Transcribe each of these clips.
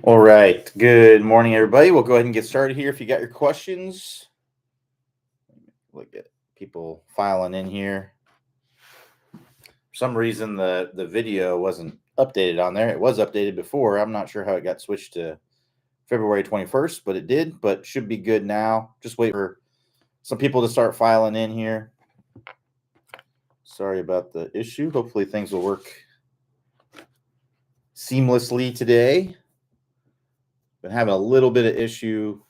All right. Good morning, everybody. We'll go ahead and get started here. If you got your questions, look at people filing in here. For some reason, the video wasn't updated on there. It was updated before. I'm not sure how it got switched to February 21st, but it did. But should be good now. Just wait for some people to start filing in here. Sorry about the issue. Hopefully, things will work seamlessly today. Been having a little bit of issue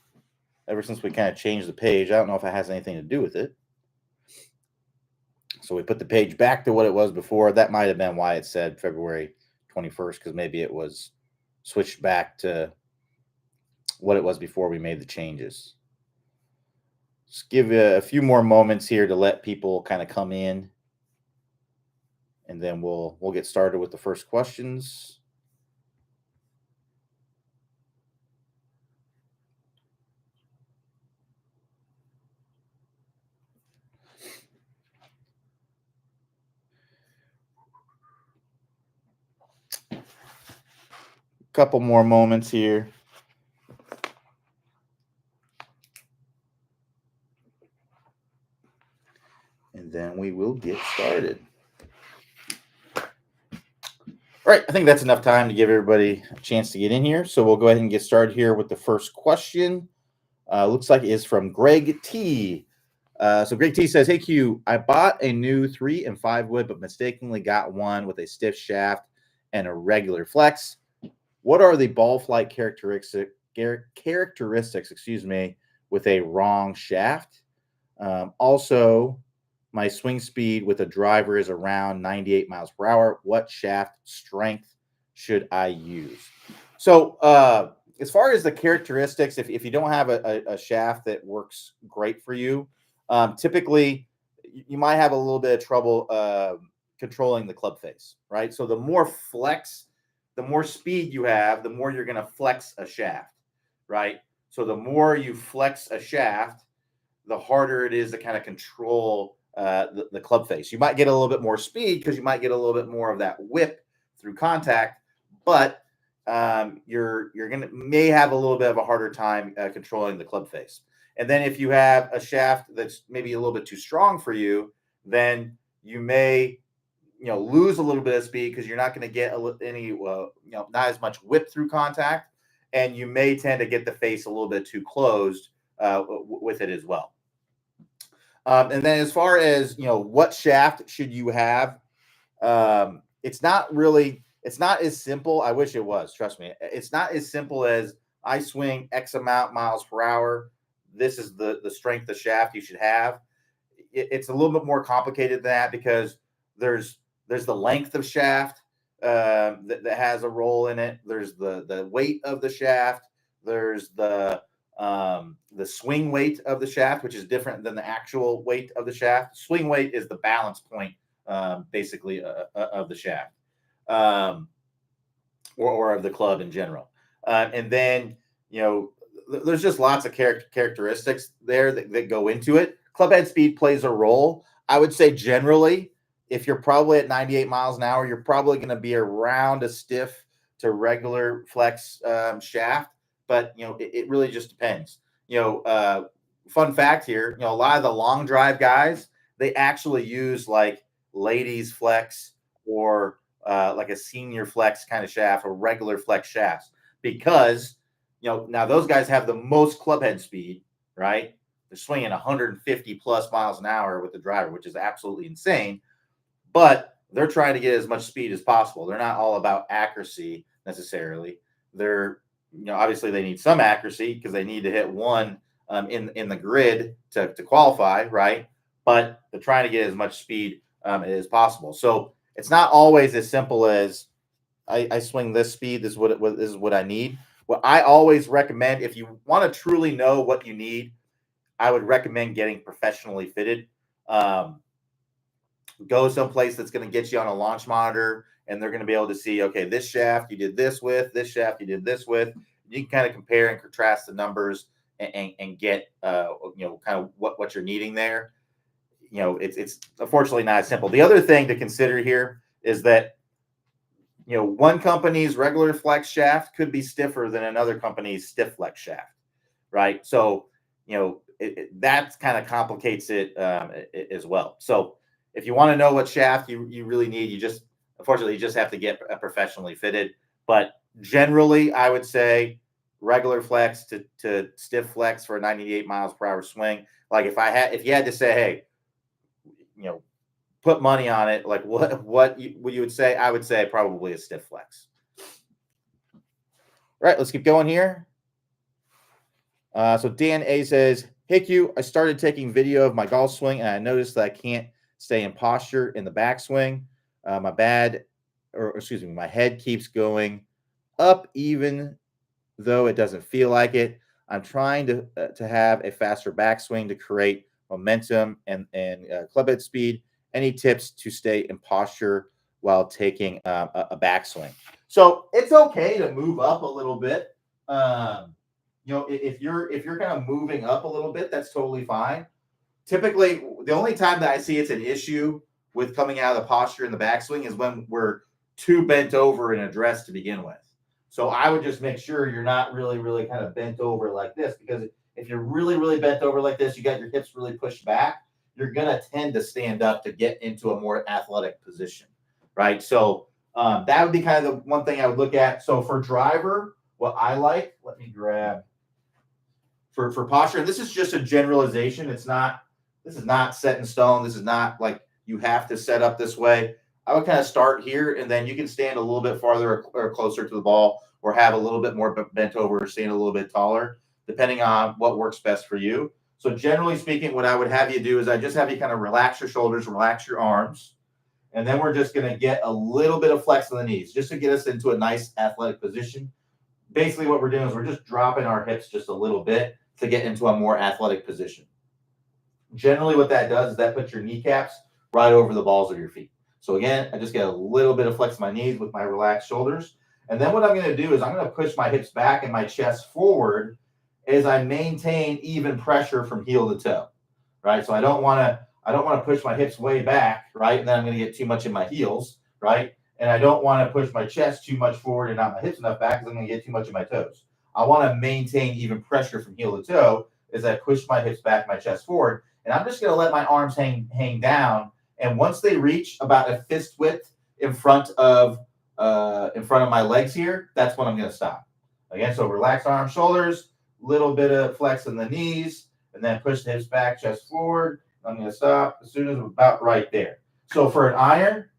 ever since we kind of changed the page. I don't know if it has anything to do with it. So we put the page back to what it was before. That might have been why it said February 21st, because maybe it was switched back to what it was before we made the changes. Just give a few more moments here to let people kind of come in, and then we'll get started with the first questions. Couple more moments here. And then we will get started. All right, I think that's enough time to give everybody a chance to get in here. So we'll go ahead and get started here with the first question. Looks like it is from Greg T. So Greg T says, "Hey Q, I bought a new 3 and 5 wood, but mistakenly got one with a stiff shaft and a regular flex. What are the ball flight characteristics, with a wrong shaft? Also, my swing speed with a driver is around 98 miles per hour. What shaft strength should I use?" So, as far as the characteristics, if you don't have a shaft that works great for you, typically you might have a little bit of trouble controlling the club face, right? So the more flex, the more speed you have, the more you're going to flex a shaft, right? So the more you flex a shaft, the harder it is to kind of control the club face. You might get a little bit more speed because you might get a little bit more of that whip through contact, but you're gonna may have a little bit of a harder time controlling the club face. And then if you have a shaft that's maybe a little bit too strong for you, then you may lose a little bit of speed because you're not going to get any not as much whip through contact, and you may tend to get the face a little bit too closed with it as well. And then as far as what shaft should you have, it's not as simple. I wish it was. Trust me, it's not as simple as I swing X amount miles per hour. This is the strength of shaft you should have. It's a little bit more complicated than that because there's the length of shaft that has a role in it. There's the weight of the shaft. There's the swing weight of the shaft, which is different than the actual weight of the shaft. Swing weight is the balance point, basically, of the shaft, or of the club in general. And then, there's just lots of characteristics there that go into it. Club head speed plays a role. I would say generally, if you're probably at 98 miles an hour, you're probably going to be around a stiff to regular flex shaft. But it really just depends. Fun fact here, a lot of the long drive guys, they actually use like ladies flex or like a senior flex kind of shaft or regular flex shafts because now those guys have the most club head speed, right? They're swinging 150 plus miles an hour with the driver, which is absolutely insane. But they're trying to get as much speed as possible. They're not all about accuracy necessarily. They're obviously they need some accuracy because they need to hit one in the grid to qualify, right? But they're trying to get as much speed as possible. So it's not always as simple as I swing this speed. This is what I need. What I always recommend, if you want to truly know what you need, I would recommend getting professionally fitted. Go someplace that's going to get you on a launch monitor, and they're going to be able to see, okay, this shaft you did this with, this shaft you did this with. You can kind of compare and contrast the numbers and get kind of what you're needing there. It's unfortunately not as simple. The other thing to consider here is that one company's regular flex shaft could be stiffer than another company's stiff flex shaft, right? So, that kind of complicates it as well. So, if you want to know what shaft you really need, unfortunately, you just have to get a professionally fitted. But generally, I would say regular flex to stiff flex for a 98 miles per hour swing. Like if you had to say, hey, put money on it, like what you would say, I would say probably a stiff flex. All right, let's keep going here. So Dan A says, hey Q, I started taking video of my golf swing and I noticed that I can't stay in posture in the backswing. My head keeps going up even though it doesn't feel like it. I'm trying to have a faster backswing to create momentum and club head speed. Any tips to stay in posture while taking a backswing? So it's okay to move up a little bit. If you're kind of moving up a little bit, that's totally fine. Typically, the only time that I see it's an issue with coming out of the posture in the backswing is when we're too bent over in address to begin with. So I would just make sure you're not really, really kind of bent over like this, because if you're really, really bent over like this, you got your hips really pushed back, you're going to tend to stand up to get into a more athletic position, right? So that would be kind of the one thing I would look at. So for driver, what I like, let me grab for posture. And this is just a generalization. This is not set in stone. This is not like you have to set up this way. I would kind of start here, and then you can stand a little bit farther or closer to the ball, or have a little bit more bent over, or stand a little bit taller, depending on what works best for you. So generally speaking, what I would have you do is I just have you kind of relax your shoulders, relax your arms, and then we're just going to get a little bit of flex in the knees just to get us into a nice athletic position. Basically, what we're doing is we're just dropping our hips just a little bit to get into a more athletic position. Generally, what that does is that puts your kneecaps right over the balls of your feet. So again, I just get a little bit of flex in my knees with my relaxed shoulders. And then what I'm going to do is I'm going to push my hips back and my chest forward as I maintain even pressure from heel to toe, right? So I don't want to push my hips way back, right? And then I'm going to get too much in my heels, right? And I don't want to push my chest too much forward and not my hips enough back because I'm going to get too much in my toes. I want to maintain even pressure from heel to toe as I push my hips back, my chest forward. And I'm just going to let my arms hang down. And once they reach about a fist width in front of my legs here, that's when I'm going to stop. Again, so relax arms, shoulders, little bit of flex in the knees, and then push the hips back, chest forward. I'm going to stop as soon as I'm about right there. So for an iron,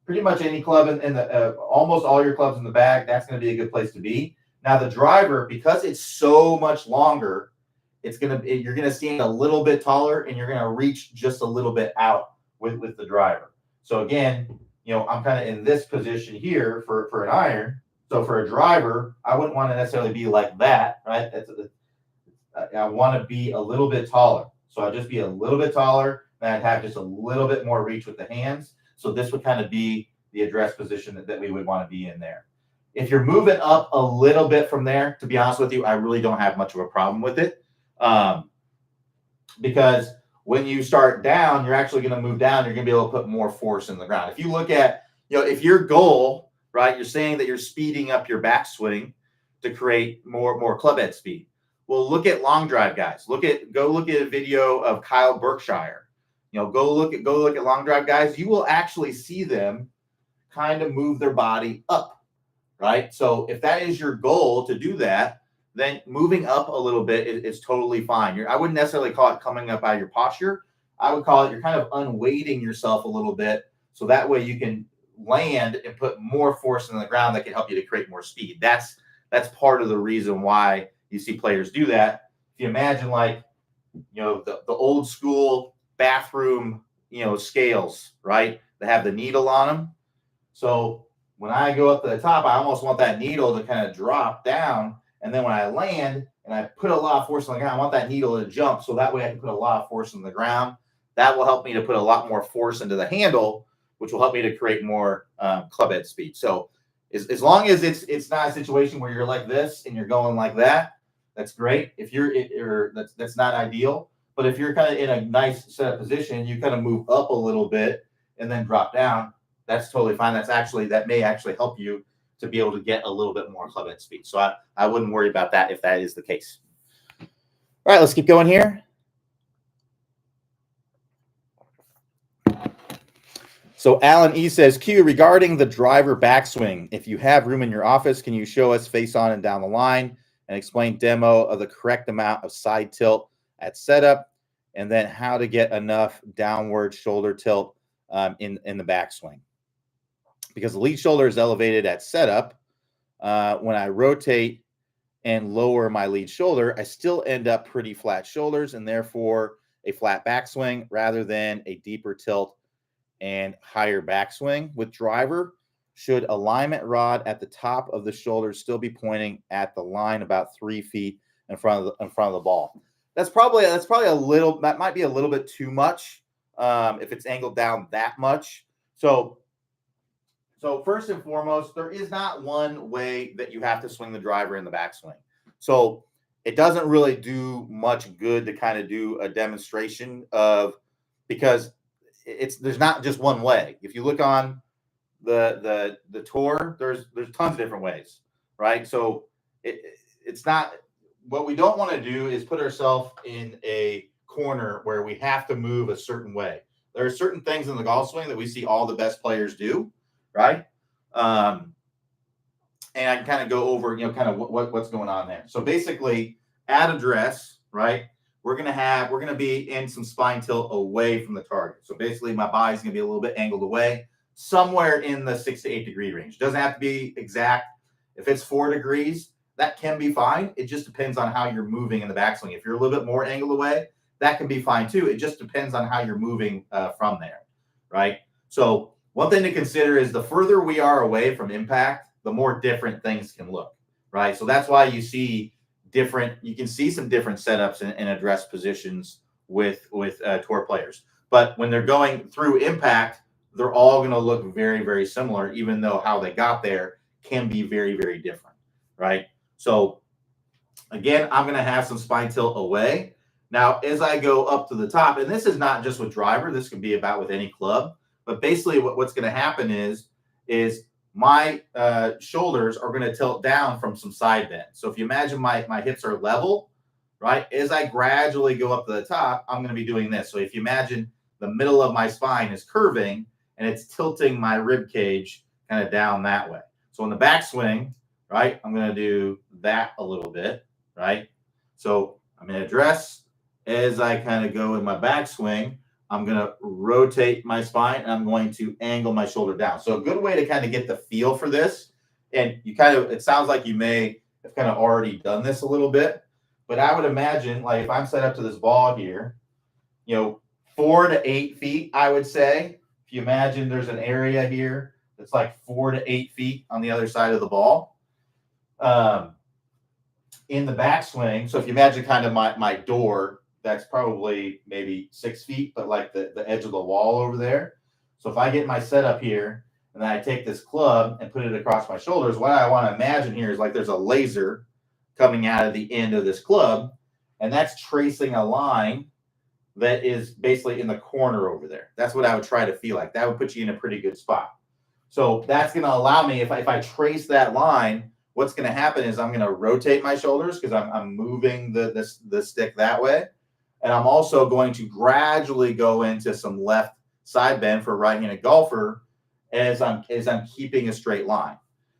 pretty much any club in the almost all your clubs in the bag, that's going to be a good place to be. Now the driver, because it's so much longer, you're going to stand a little bit taller and you're going to reach just a little bit out with the driver. So again, I'm kind of in this position here for an iron. So for a driver, I wouldn't want to necessarily be like that, right? I want to be a little bit taller. So I'd just be a little bit taller, and I'd have just a little bit more reach with the hands. So this would kind of be the address position that we would want to be in there. If you're moving up a little bit from there, to be honest with you, I really don't have much of a problem with it. Because when you start down, you're actually going to move down. You're going to be able to put more force in the ground. If you look at, if your goal, right, you're saying that you're speeding up your backswing to create more club head speed. Well, look at long drive guys. Go look at a video of Kyle Berkshire. Go look at long drive guys. You will actually see them kind of move their body up, right? So if that is your goal to do that, then moving up a little bit is totally fine. I wouldn't necessarily call it coming up out of your posture. I would call it you're kind of unweighting yourself a little bit, so that way you can land and put more force in the ground that can help you to create more speed. That's part of the reason why you see players do that. If you imagine the old school bathroom, scales, right? They have the needle on them. So when I go up to the top, I almost want that needle to kind of drop down. And then when I land and I put a lot of force on the ground, I want that needle to jump. So that way I can put a lot of force on the ground. That will help me to put a lot more force into the handle, which will help me to create more club head speed. So as long as it's not a situation where you're like this and you're going like that, that's great. That's not ideal. But if you're kind of in a nice set of position, you kind of move up a little bit and then drop down, that's totally fine. That may actually help you to be able to get a little bit more club head speed. So I wouldn't worry about that if that is the case. All right, let's keep going here. So Alan E says, Q, regarding the driver backswing, if you have room in your office, can you show us face on and down the line and explain demo of the correct amount of side tilt at setup, and then how to get enough downward shoulder tilt in the backswing? Because the lead shoulder is elevated at setup. When I rotate and lower my lead shoulder, I still end up pretty flat shoulders and therefore a flat backswing rather than a deeper tilt and higher backswing. With driver, should alignment rod at the top of the shoulder still be pointing at the line about 3 feet in front of the ball? That's probably a little, that might be a little bit too much if it's angled down that much. So first and foremost, there is not one way that you have to swing the driver in the backswing. So it doesn't really do much good to kind of do a demonstration of, because there's not just one way. If you look on the tour, there's tons of different ways, right? So it's not, what we don't want to do is put ourselves in a corner where we have to move a certain way. There are certain things in the golf swing that we see all the best players do, right? And I can kind of go over, kind of what's going on there. So basically, at address, right, we're going to be in some spine tilt away from the target. So basically, my body's going to be a little bit angled away, somewhere in the 6 to 8 degree range. Doesn't have to be exact. If it's 4 degrees, that can be fine. It just depends on how you're moving in the backswing. If you're a little bit more angled away, that can be fine too. It just depends on how you're moving from there, right? So one thing to consider is the further we are away from impact, the more different things can look, right? So that's why you can see some different setups and address positions with tour players. But when they're going through impact, they're all going to look very, very similar, even though how they got there can be very, very different, right? So again, I'm going to have some spine tilt away. Now, as I go up to the top, and this is not just with driver, this can be about with any club, but basically what's going to happen is my shoulders are going to tilt down from some side bend. So if you imagine my hips are level, right? As I gradually go up to the top, I'm going to be doing this. So if you imagine the middle of my spine is curving and it's tilting my rib cage kind of down that way. So in the backswing, right, I'm going to do that a little bit, right? So I'm going to address as I kind of go in my backswing. I'm going to rotate my spine and I'm going to angle my shoulder down. So a good way to kind of get the feel for this, and it sounds like you may have kind of already done this a little bit, but I would imagine, like, if I'm set up to this ball here, 4 to 8 feet, I would say. If you imagine there's an area here that's like 4 to 8 feet on the other side of the ball. In the backswing, so if you imagine kind of my door, that's probably maybe 6 feet, but like the edge of the wall over there. So if I get my setup here and then I take this club and put it across my shoulders, what I want to imagine here is like there's a laser coming out of the end of this club, and that's tracing a line that is basically in the corner over there. That's what I would try to feel like. That would put you in a pretty good spot. So that's going to allow me, if I trace that line, what's going to happen is I'm going to rotate my shoulders because I'm moving the stick that way. And I'm also going to gradually go into some left side bend for a right-handed golfer as I'm keeping a straight line.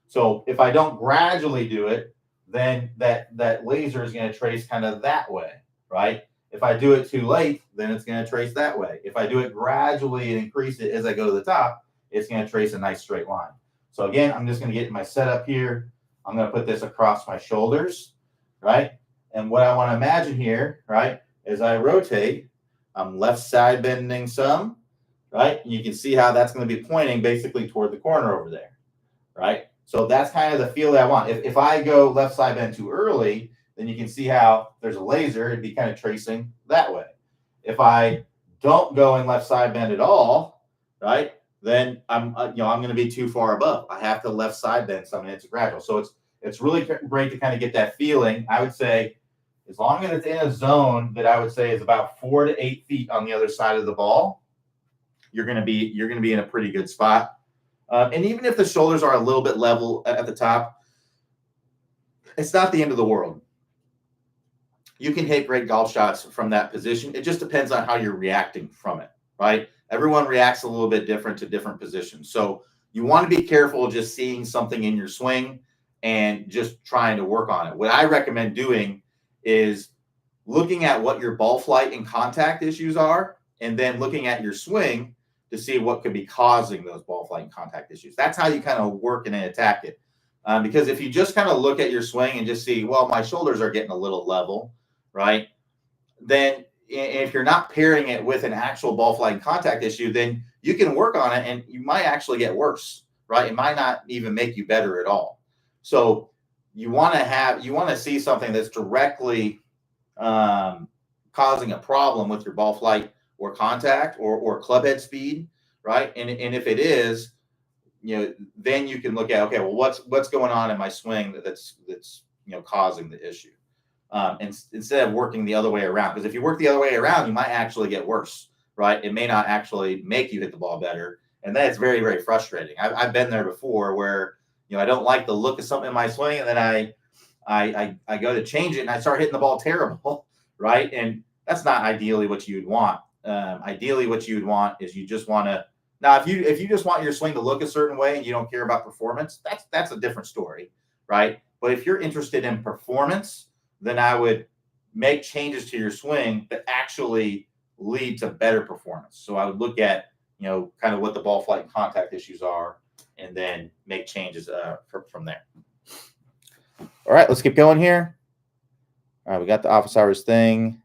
So if I don't gradually do it, then that laser is going to trace kind of that way, right? If I do it too late, then it's going to trace that way. If I do it gradually and increase it as I go to the top, it's going to trace a nice straight line. So again, I'm just going to get my setup here. I'm going to put this across my shoulders, right? And what I want to imagine here, right, as I rotate, I'm left side bending some, right? And you can see how that's going to be pointing basically toward the corner over there, right? So that's kind of the feel that I want. If I go left side bend too early, then you can see how there's a laser, it'd be kind of tracing that way. If I don't go in left side bend at all, right, then I'm going to be too far above. I have to left side bend something. It's gradual. So it's really great to kind of get that feeling. I would say, as long as it's in a zone that I would say is about 4 to 8 feet on the other side of the ball, you're going to be in a pretty good spot. And even if the shoulders are a little bit level at the top, it's not the end of the world. You can hit great golf shots from that position. It just depends on how you're reacting from it, right? Everyone reacts a little bit different to different positions. So you want to be careful just seeing something in your swing and just trying to work on it. What I recommend doing is looking at what your ball flight and contact issues are, and then looking at your swing to see what could be causing those ball flight and contact issues. That's how you kind of work and attack it. Because if you just kind of look at your swing and just see, well, my shoulders are getting a little level, right? Then if you're not pairing it with an actual ball flight and contact issue, then you can work on it and you might actually get worse, right? It might not even make you better at all. So you want to see something that's directly causing a problem with your ball flight or contact or club head speed, right? And if it is, then you can look at, okay, well, what's going on in my swing that's causing the issue. And instead of working the other way around, because if you work the other way around, you might actually get worse, right? It may not actually make you hit the ball better, and that's very, very frustrating. I've been there before where I don't like the look of something in my swing, and then I go to change it and I start hitting the ball terrible, right? And that's not ideally what you'd want. Ideally, what you'd want is you just want to. Now, if you just want your swing to look a certain way and you don't care about performance, that's a different story, right? But if you're interested in performance, then I would make changes to your swing that actually lead to better performance. So I would look at, kind of what the ball flight and contact issues are, and then make changes from there. All right, let's keep going here. All right, we got the office hours thing.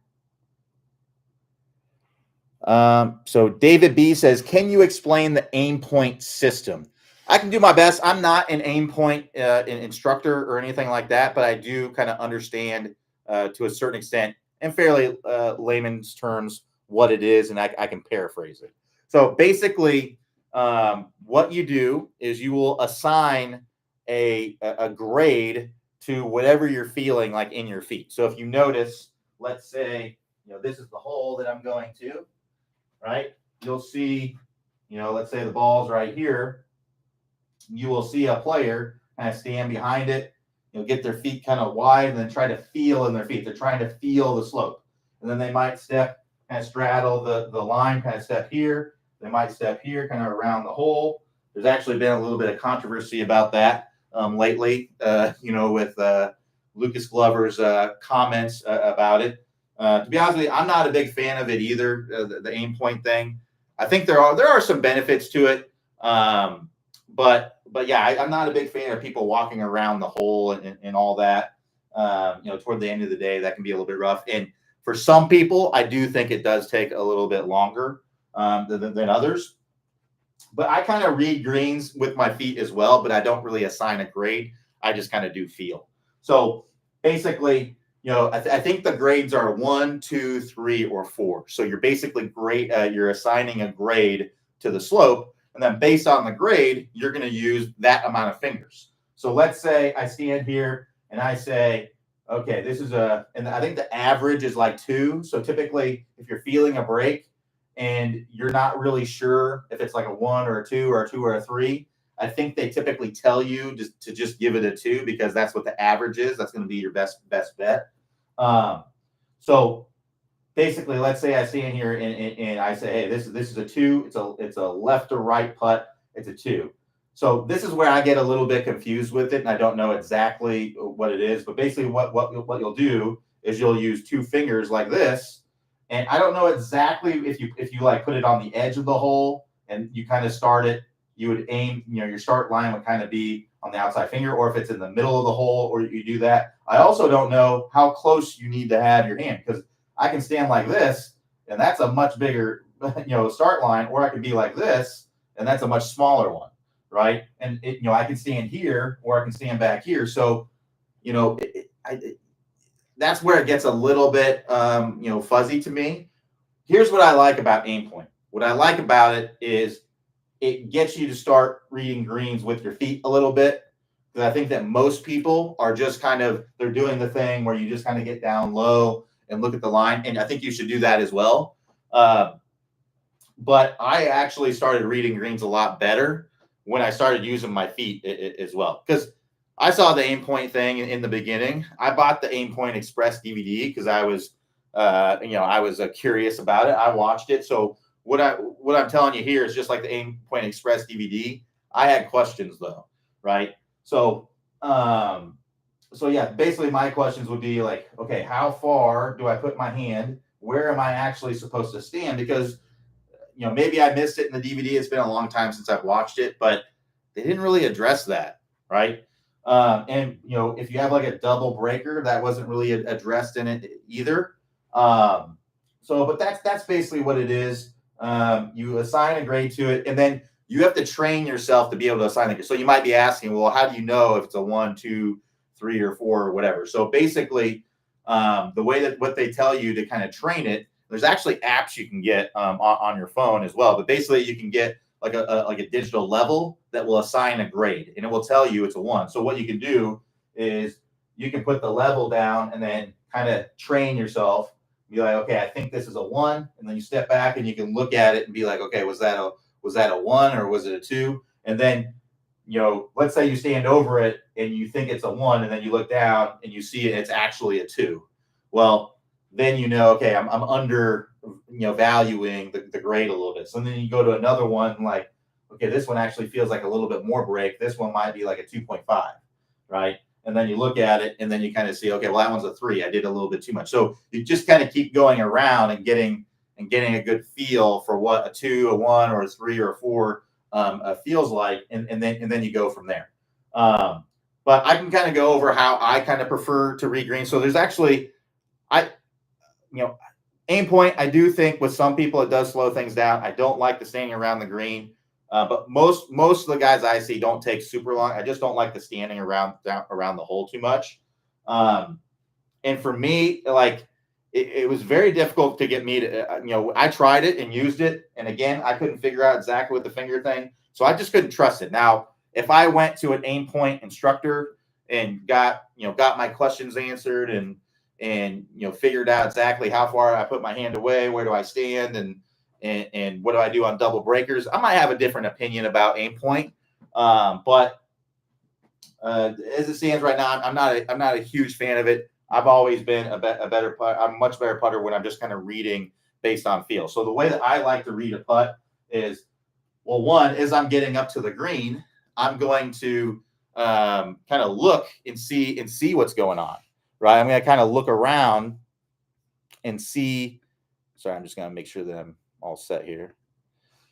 So David B says, can you explain the aim point system? I can do my best. I'm not an aim point instructor or anything like that, but I do kind of understand to a certain extent and fairly layman's terms what it is, and I can paraphrase it. So basically, what you do is you will assign a grade to whatever you're feeling like in your feet. So if you notice, let's say, this is the hole that I'm going to, right? You'll see, let's say the ball's right here. You will see a player kind of stand behind it, get their feet kind of wide and then try to feel in their feet. They're trying to feel the slope. And then they might step, kind of straddle the line, kind of step here. They might step here, kind of around the hole. There's actually been a little bit of controversy about that lately, with Lucas Glover's comments about it. To be honest with you, I'm not a big fan of it either, the aim point thing. I think there are some benefits to it. But yeah, I'm not a big fan of people walking around the hole and all that. Toward the end of the day, that can be a little bit rough. And for some people, I do think it does take a little bit longer than others. But I kind of read greens with my feet as well, but I don't really assign a grade. I just kind of do feel. So basically, I think the grades are 1, 2, 3, or 4. So you're basically you're assigning a grade to the slope. And then based on the grade, you're going to use that amount of fingers. So let's say I stand here and I say, okay, and I think the average is like 2. So typically, if you're feeling a break and you're not really sure if it's like a 1 or a 2 or a 2 or a 3, I think they typically tell you to just give it a 2 because that's what the average is. That's going to be your best bet. So basically, let's say I stand here and I say, hey, this is a 2. It's a left to right putt. It's a 2. So this is where I get a little bit confused with it, and I don't know exactly what it is. But basically, what you'll do is you'll use 2 fingers like this, and I don't know exactly if you like put it on the edge of the hole and you kind of start it. You would aim, your start line would kind of be on the outside finger, or if it's in the middle of the hole, or you do that. I also don't know how close you need to have your hand, because I can stand like this, and that's a much bigger, start line, or I could be like this, and that's a much smaller one, right? And I can stand here, or I can stand back here. So, that's where it gets a little bit, fuzzy to me. Here's what I like about aim point. What I like about it is it gets you to start reading greens with your feet a little bit. Because I think that most people are just they're doing the thing where you just kind of get down low and look at the line. And I think you should do that as well. But I actually started reading greens a lot better when I started using my feet as well. Because I saw the aim point thing in the beginning. I bought the Aim Point Express DVD because I was, I was curious about it. I watched it. So what I'm telling you here is just like the Aim Point Express DVD. I had questions though, right? So, yeah, basically my questions would be like, okay, how far do I put my hand? Where am I actually supposed to stand? Because maybe I missed it in the DVD. It's been a long time since I've watched it, but they didn't really address that, right? And if you have like a double breaker, that wasn't really addressed in it either. But that's basically what it is. You assign a grade to it, and then you have to train yourself to be able to assign it. So you might be asking, well, how do you know if it's a 1, 2, 3, or 4 or whatever? So basically, the way that what they tell you to kind of train it, there's actually apps you can get on your phone as well. But basically, you can get like a digital level that will assign a grade, and it will tell you it's a 1. So what you can do is you can put the level down and then kind of train yourself. Be like, okay, I think this is a 1, and then you step back and you can look at it and be like, okay, was that a 1 or was it a 2? And then let's say you stand over it and you think it's a 1, and then you look down and you see it's actually a 2. Well, then okay, I'm under valuing the grade a little bit. So then you go to another one, like, okay, this one actually feels like a little bit more break. This one might be like a 2.5, right? And then you look at it and then you kind of see, okay, well, that one's a 3. I did a little bit too much. So you just kind of keep going around and getting a good feel for what a 2, a 1, or a 3 or a 4 feels like, and then you go from there. But I can kind of go over how I kind of prefer to read green. So there's actually, aim point, I do think with some people it does slow things down. I don't like the standing around the green, but most of the guys I see don't take super long. I just don't like the standing around the hole too much. And for me, like it was very difficult to get me to, I tried it and used it, and again, I couldn't figure out exactly with the finger thing, so I just couldn't trust it. Now, if I went to an aim point instructor and got my questions answered and figured out exactly how far I put my hand away, where do I stand, and what do I do on double breakers, I might have a different opinion about aim point. But as it stands right now, I'm not a huge fan of it. I've always been a better putter. I'm a much better putter when I'm just kind of reading based on feel. So the way that I like to read a putt is, well, one, as I'm getting up to the green, I'm going to kind of look and see what's going on. Right, I'm going to kind of look around and see. Sorry, I'm just going to make sure that I'm all set here.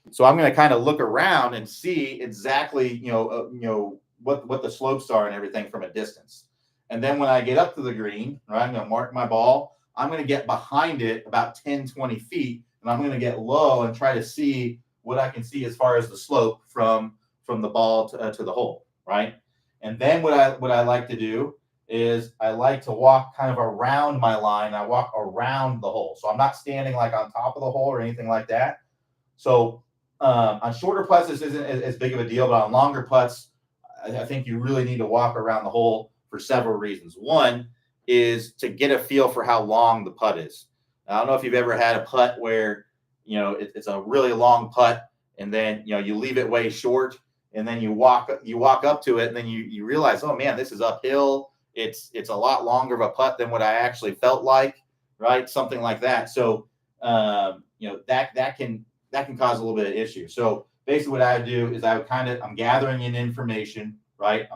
So I'm going to kind of look around and see exactly, what the slopes are and everything from a distance. And then when I get up to the green, right, I'm going to mark my ball. I'm going to get behind it about 10, 20 feet, and I'm going to get low and try to see what I can see as far as the slope from the ball to the hole, right? And then what I like to do is I like to walk kind of around my line. I walk around the hole. So I'm not standing like on top of the hole or anything like that. So on shorter putts, this isn't as big of a deal, but on longer putts, I think you really need to walk around the hole for several reasons. One is to get a feel for how long the putt is. I don't know if you've ever had a putt where, it's a really long putt and then, you leave it way short and then you walk up to it and then you realize, oh man, this is uphill. It's a lot longer of a putt than what I actually felt like, right? Something like that. So, that can cause a little bit of issue. So basically what I would do is I'm gathering in information, right?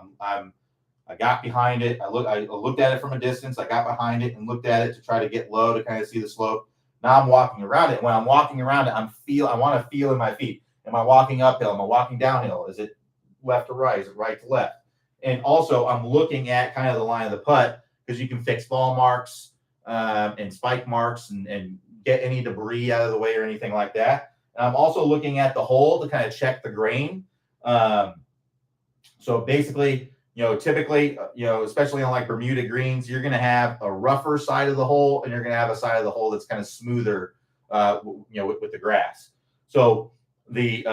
I got behind it. I looked at it from a distance. I got behind it and looked at it to try to get low to kind of see the slope. Now I'm walking around it. When I'm walking around it, I want to feel in my feet. Am I walking uphill? Am I walking downhill? Is it left to right? Is it right to left? And also I'm looking at kind of the line of the putt because you can fix ball marks and spike marks and get any debris out of the way or anything like that. And I'm also looking at the hole to kind of check the grain. So basically, typically, especially on like Bermuda greens, you're going to have a rougher side of the hole and you're going to have a side of the hole that's kind of smoother, with the grass. So the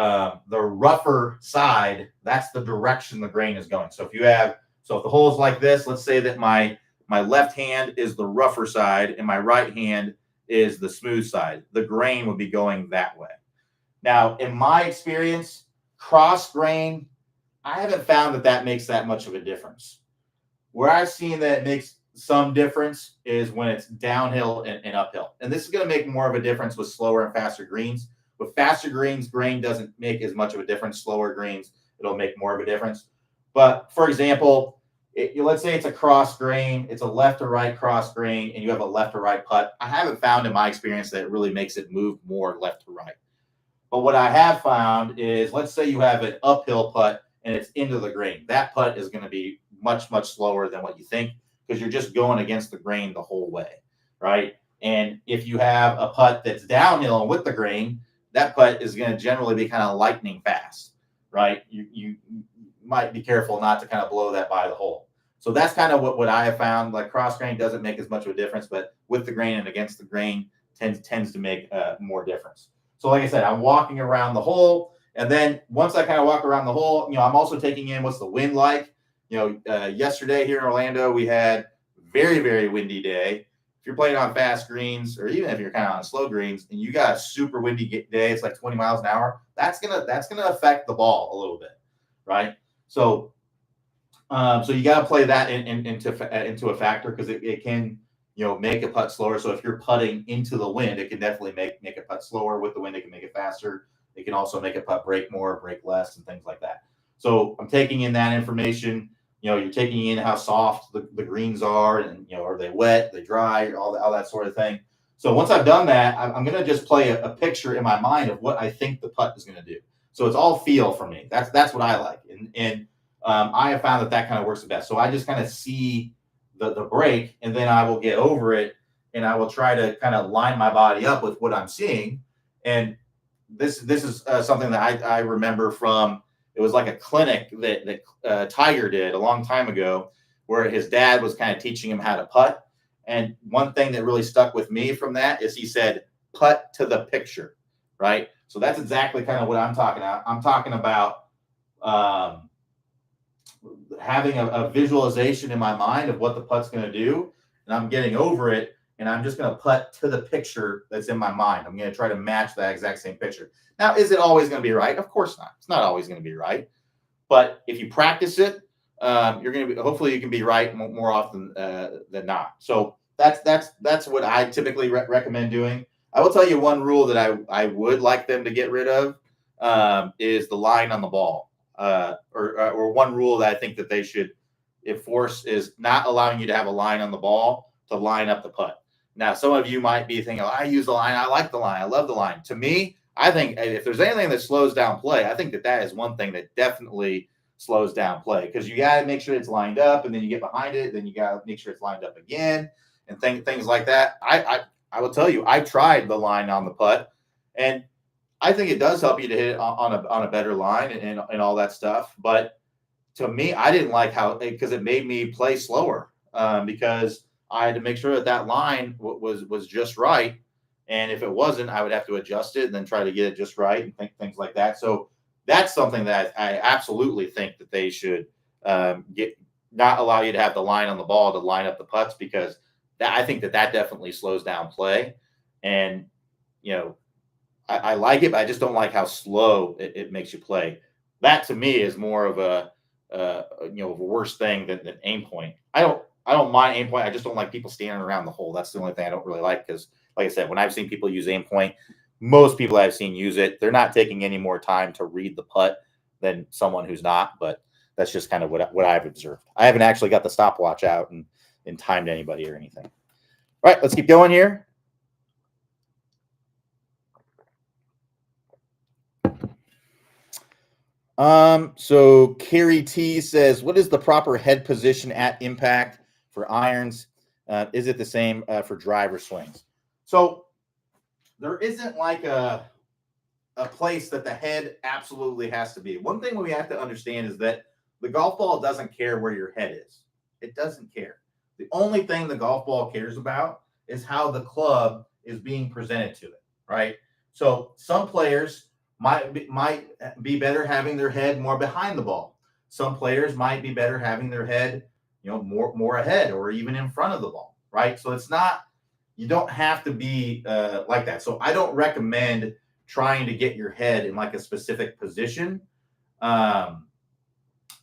rougher side, that's the direction the grain is going. So if the hole is like this, let's say that my left hand is the rougher side and my right hand is the smooth side. The grain would be going that way. Now, in my experience, cross grain I haven't found that makes that much of a difference. Where I've seen that it makes some difference is when it's downhill and uphill. And this is going to make more of a difference with slower and faster greens. With faster greens, grain doesn't make as much of a difference. Slower greens, it'll make more of a difference. But for example, let's say it's a cross grain, it's a left to right cross grain, and you have a left to right putt. I haven't found in my experience that it really makes it move more left to right. But what I have found is, let's say you have an uphill putt and it's into the grain. That putt is going to be much, much slower than what you think because you're just going against the grain the whole way, right? And if you have a putt that's downhill and with the grain, that putt is going to generally be kind of lightning fast, right? You might be careful not to kind of blow that by the hole. So that's kind of what I have found. Like cross grain doesn't make as much of a difference, but with the grain and against the grain tends to make more difference. So like I said, I'm walking around the hole, and then once I kind of walk around the hole, I'm also taking in what's the wind like. Yesterday here in Orlando, we had very, very windy day. If you're playing on fast greens, or even if you're kind of on slow greens, and you got a super windy day, it's like 20 miles an hour. That's gonna affect the ball a little bit, right? So you got to play that into a factor because it can make a putt slower. So if you're putting into the wind, it can definitely make a putt slower. With the wind, it can make it faster. It can also make a putt break more, break less, and things like that. So I'm taking in that information. You're taking in how soft the greens are, and are they wet, they dry, all that sort of thing. So once I've done that, I'm going to just play a picture in my mind of what I think the putt is going to do. So it's all feel for me. That's what I like, and I have found that kind of works the best. So I just kind of see the break, and then I will get over it, and I will try to kind of line my body up with what I'm seeing. And this is something that I remember from. It was like a clinic that Tiger did a long time ago, where his dad was kind of teaching him how to putt. And one thing that really stuck with me from that is he said, "Putt to the picture," right? So that's exactly kind of what I'm talking about. I'm talking about having a visualization in my mind of what the putt's going to do, and I'm getting over it, and I'm just going to putt to the picture that's in my mind. I'm going to try to match that exact same picture. Now, is it always going to be right? Of course not. It's not always going to be right. But if you practice it, you're going to be, hopefully you can be right more often than not. So that's what I typically recommend doing. I will tell you one rule that I would like them to get rid of is the line on the ball. Or one rule that I think that they should enforce is not allowing you to have a line on the ball to line up the putt. Now, some of you might be thinking, I use the line. I like the line. I love the line. To me, I think if there's anything that slows down play, I think that is one thing that definitely slows down play, because you got to make sure it's lined up, and then you get behind it, then you got to make sure it's lined up again, and things like that. I will tell you, I tried the line on the putt, and I think it does help you to hit it on a better line and all that stuff. But to me, I didn't like how, because it made me play slower because I had to make sure that line was just right. And if it wasn't, I would have to adjust it and then try to get it just right and things like that. So that's something that I absolutely think that they should not allow you to have the line on the ball to line up the putts, because I think that definitely slows down play. And, I like it, but I just don't like how slow it makes you play. That to me is more of a worse thing than aim point. I don't mind aim point. I just don't like people standing around the hole. That's the only thing I don't really like, because, like I said, when I've seen people use aim point, most people I've seen use it, they're not taking any more time to read the putt than someone who's not. But that's just kind of what I've observed. I haven't actually got the stopwatch out and timed anybody or anything. All right, let's keep going here. So Carrie T says, what is the proper head position at impact for irons? Is it the same for driver swings? So there isn't like a place that the head absolutely has to be. One thing we have to understand is that the golf ball doesn't care where your head is. It doesn't care. The only thing the golf ball cares about is how the club is being presented to it, right? So some players might be better having their head more behind the ball. Some players might be better having their head, more ahead or even in front of the ball, right? So it's not, you don't have to be like that. So I don't recommend trying to get your head in like a specific position.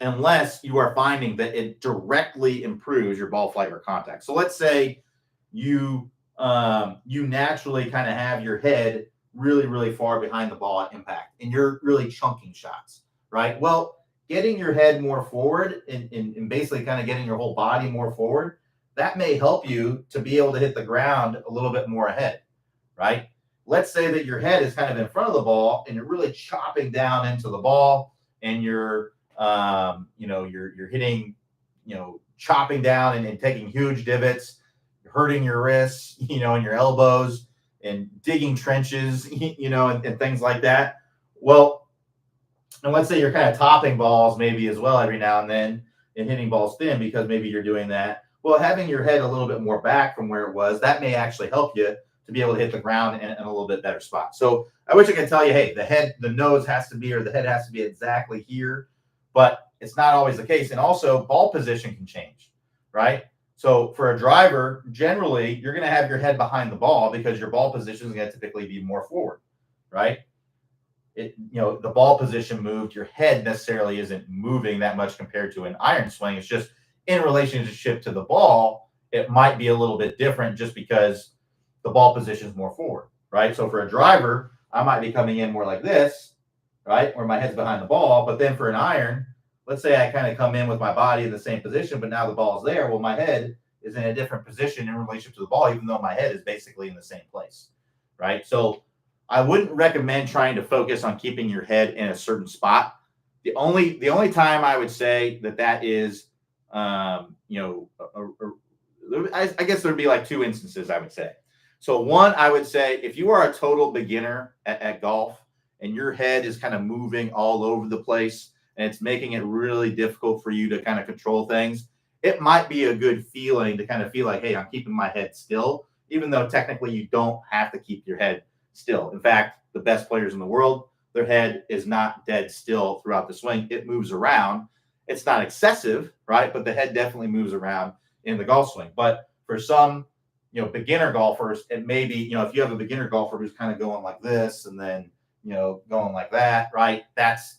unless you are finding that it directly improves your ball flight or contact. So let's say you you naturally kind of have your head really, really far behind the ball at impact, and you're really chunking shots, right? Well, getting your head more forward and basically kind of getting your whole body more forward, that may help you to be able to hit the ground a little bit more ahead, right? Let's say that your head is kind of in front of the ball and you're really chopping down into the ball, and you're you're hitting, chopping down and taking huge divots, hurting your wrists, and your elbows, and digging trenches, and things like that. Well, and let's say you're kind of topping balls maybe as well every now and then and hitting balls thin because maybe you're doing that. Well, having your head a little bit more back from where it was, that may actually help you to be able to hit the ground in a little bit better spot. So I wish I could tell you, hey, the nose has to be, or the head has to be exactly here, but it's not always the case. And also ball position can change, right? So for a driver, generally you're going to have your head behind the ball because your ball position is going to typically be more forward, right? The ball position moved, your head necessarily isn't moving that much compared to an iron swing. It's just in relationship to the ball, it might be a little bit different just because the ball position is more forward, right? So for a driver, I might be coming in more like this, right? Where my head's behind the ball. But then for an iron, let's say I kind of come in with my body in the same position, but now the ball's there. Well, my head is in a different position in relation to the ball, even though my head is basically in the same place, right? So I wouldn't recommend trying to focus on keeping your head in a certain spot. The only time I would say that is, I guess there'd be like two instances I would say. So one, I would say if you are a total beginner at golf and your head is kind of moving all over the place and it's making it really difficult for you to kind of control things, it might be a good feeling to kind of feel like, hey, I'm keeping my head still, even though technically you don't have to keep your head still. In fact, the best players in the world, their head is not dead still throughout the swing. It moves around. It's not excessive, right? But the head definitely moves around in the golf swing. But for some, beginner golfers, it may be, if you have a beginner golfer who's kind of going like this and then, going like that, right? That's,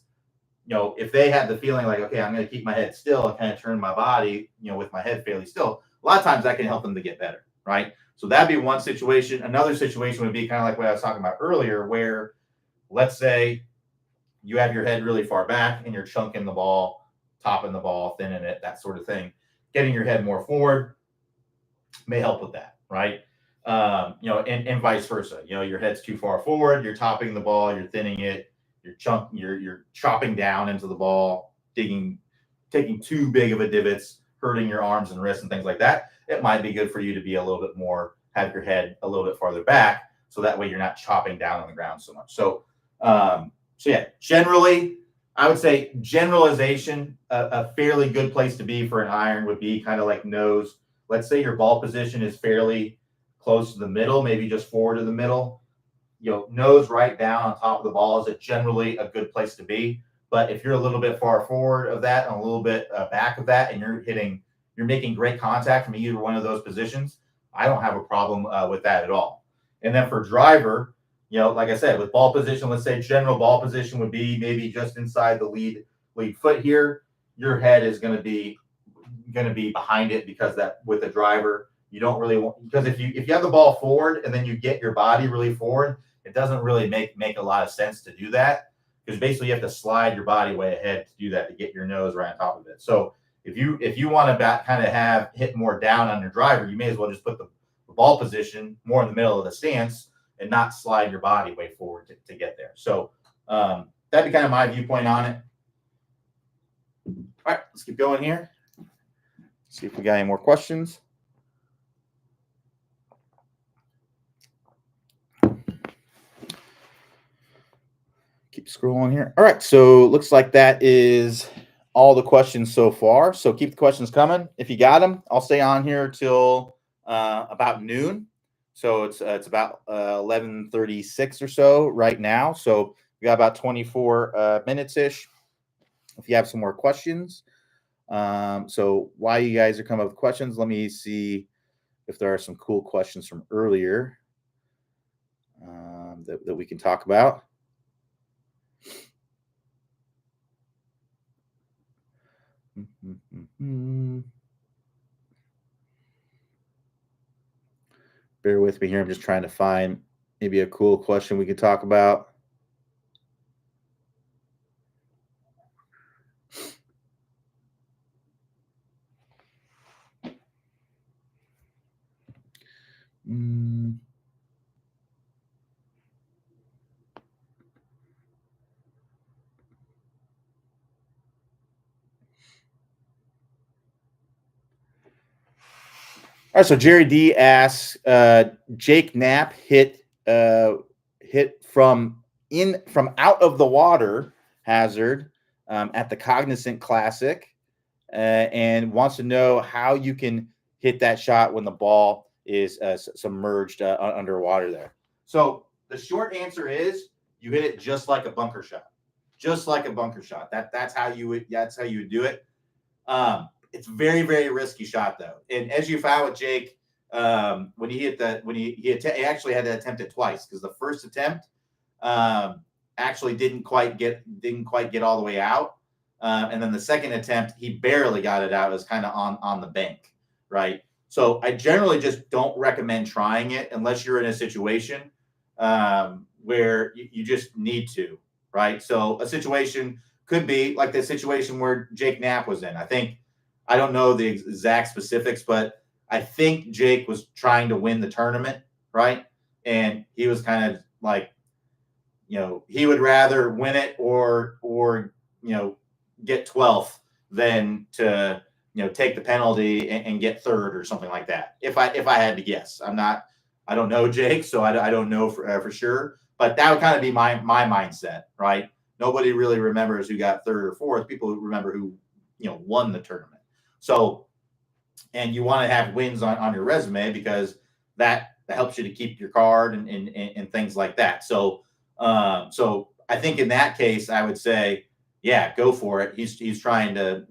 if they have the feeling like, okay, I'm going to keep my head still and kind of turn my body, with my head fairly still, a lot of times that can help them to get better, right? So that'd be one situation. Another situation would be kind of like what I was talking about earlier, where let's say you have your head really far back and you're chunking the ball, topping the ball, thinning it, that sort of thing. Getting your head more forward may help with that, right? And vice versa. Your head's too far forward, you're topping the ball, you're thinning it, you're chopping down into the ball, taking too big of a divots, hurting your arms and wrists and things like that. It might be good for you to be a little bit more, have your head a little bit farther back, so that way you're not chopping down on the ground so much. So yeah, generally, I would say generalization, a fairly good place to be for an iron would be kind of like nose. Let's say your ball position is fairly close to the middle, maybe just forward of the middle. Nose right down on top of the ball is generally a good place to be. But if you're a little bit far forward of that and a little bit back of that, and you're making great contact from either one of those positions, I don't have a problem with that at all. And then for driver, like I said, with ball position, let's say general ball position would be maybe just inside the lead foot here. Your head is going to be behind it, because that with the driver, you don't really want, because if you have the ball forward and then you get your body really forward, it doesn't really make a lot of sense to do that, because basically you have to slide your body way ahead to do that, to get your nose right on top of it. So if you want to kind of hit more down on your driver, you may as well just put the ball position more in the middle of the stance and not slide your body way forward to get there. So that'd be kind of my viewpoint on it. All right, let's keep going here. See if we got any more questions. Keep scrolling here. All right, so looks like that is all the questions so far. So keep the questions coming. If you got them, I'll stay on here till about noon. So it's about 11:36 or so right now. So we got about 24 minutes-ish. If you have some more questions. So while you guys are coming up with questions, let me see if there are some cool questions from earlier that we can talk about. Mm. Bear with me here. I'm just trying to find maybe a cool question we could talk about. Mm. All right, so Jerry D asks, Jake Knapp hit from out of the water hazard at the Cognizant Classic, and wants to know how you can hit that shot when the ball is submerged underwater there. So the short answer is you hit it just like a bunker shot, just like a bunker shot. That's how you would do it. It's very, very risky shot though. And as you found with Jake, when he hit that, he actually had to attempt it twice because the first attempt actually didn't quite get all the way out, and then the second attempt he barely got it out. It was kind of on the bank, right? So I generally just don't recommend trying it unless you're in a situation where you just need to, right? So a situation could be like the situation where Jake Knapp was in. I don't know the exact specifics, but I think Jake was trying to win the tournament, right? And he was kind of like, he would rather win it or get 12th than to take the penalty and get third or something like that. If I had to guess, I don't know Jake, so I don't know for sure, but that would kind of be my mindset, right? Nobody really remembers who got third or fourth. People remember who won the tournament. So, and you want to have wins on your resume because that helps you to keep your card and things like that. So I think in that case, I would say, yeah, go for it. He's trying to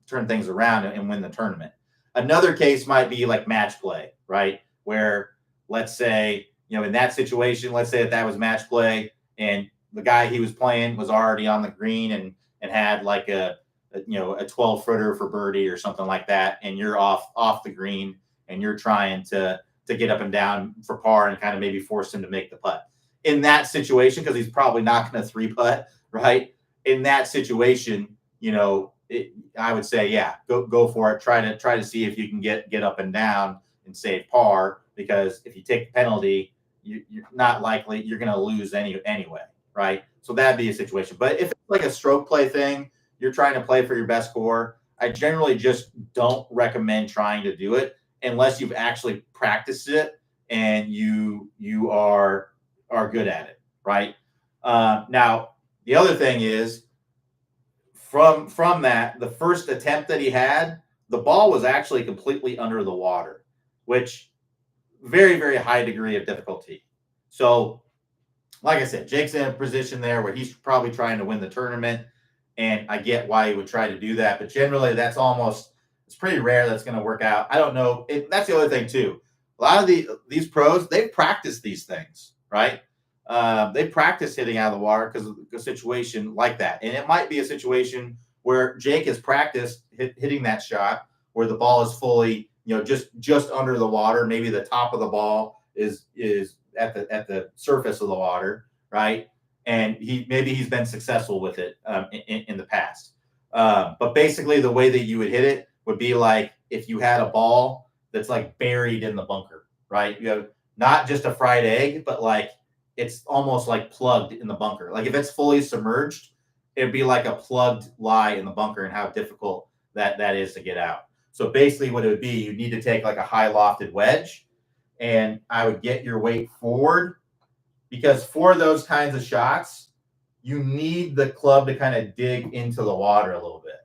turn things around and win the tournament. Another case might be like match play, right? Where let's say in that situation, let's say that was match play, and the guy he was playing was already on the green and had like a 12 footer for birdie or something like that, and you're off the green and you're trying to get up and down for par and kind of maybe force him to make the putt. In that situation, because he's probably not going to three putt, right? In that situation, I would say, yeah, go for it. Try to see if you can get up and down and save par, because if you take the penalty, you're not likely you're going to lose anyway, right? So that'd be a situation. But if it's like a stroke play thing, you're trying to play for your best score, I generally just don't recommend trying to do it unless you've actually practiced it and you are good at it, right? Now, the other thing is from that, the first attempt that he had, the ball was actually completely under the water, which very, very high degree of difficulty. So, like I said, Jake's in a position there where he's probably trying to win the tournament, and I get why he would try to do that, but generally it's pretty rare that's going to work out. I don't know. That's the other thing too. A lot of these pros, they've practiced these things, right? They practice hitting out of the water because of a situation like that. And it might be a situation where Jake has practiced hitting that shot where the ball is fully, just under the water. Maybe the top of the ball is at the surface of the water, right? And he's been successful with it in the past. But basically, the way that you would hit it would be like if you had a ball that's like buried in the bunker, right? You have not just a fried egg, but like it's almost like plugged in the bunker. Like if it's fully submerged, it'd be like a plugged lie in the bunker, and how difficult that is to get out. So basically what it would be, you need to take like a high lofted wedge, and I would get your weight forward, because for those kinds of shots, you need the club to kind of dig into the water a little bit,